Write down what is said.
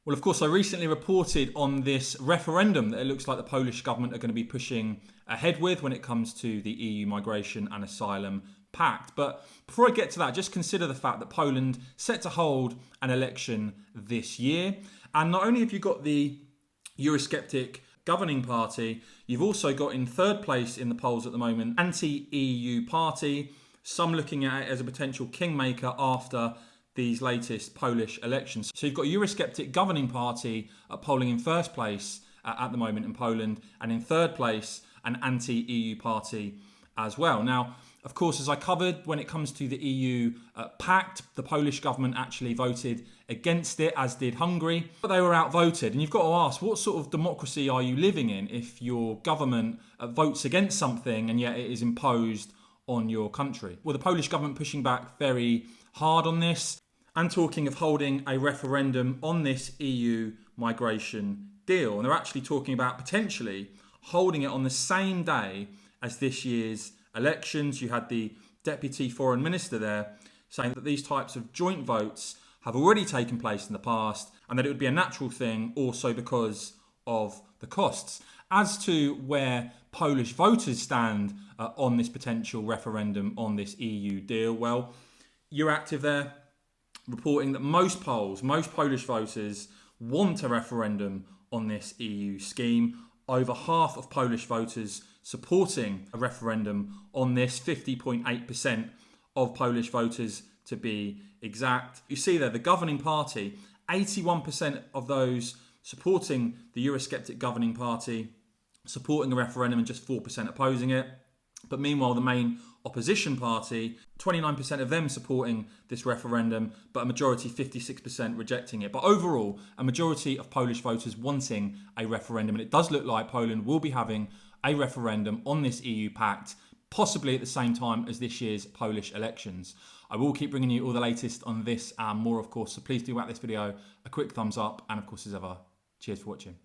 Well, of course, I recently reported on this referendum that it looks like the Polish government are going to be pushing ahead with when it comes to the EU Migration and Asylum Pact. But before I get to that, just consider the fact that Poland set to hold an election this year. And not only have you got the Eurosceptic governing party, you've also got in third place in the polls at the moment, anti-EU party, some looking at it as a potential kingmaker after these latest Polish elections. So you've got a Eurosceptic governing party polling in first place at the moment in Poland, and in third place, an anti-EU party as well. Now, of course, as I covered, when it comes to the EU pact, the Polish government actually voted against it, as did Hungary, but they were outvoted. And you've got to ask, what sort of democracy are you living in if your government votes against something and yet it is imposed on your country? Well, the Polish government pushing back very hard on this and talking of holding a referendum on this EU migration deal. And they're actually talking about potentially holding it on the same day as this year's elections. You had the Deputy Foreign Minister there saying that these types of joint votes have already taken place in the past and that it would be a natural thing also because of the costs. As to where Polish voters stand on this potential referendum on this EU deal, well, you're active there, reporting that most Polish voters want a referendum on this EU scheme. Over half of Polish voters supporting a referendum on this, 50.8% of Polish voters to be exact. You see there, the governing party, 81% of those supporting the Eurosceptic governing party supporting a referendum and just 4% opposing it. But meanwhile, the main opposition party, 29% of them supporting this referendum, but a majority, 56%, rejecting it. But overall, a majority of Polish voters wanting a referendum. And it does look like Poland will be having a referendum on this EU pact, possibly at the same time as this year's Polish elections. I will keep bringing you all the latest on this and more, of course. So please do whack this video a quick thumbs up. And of course, as ever, cheers for watching.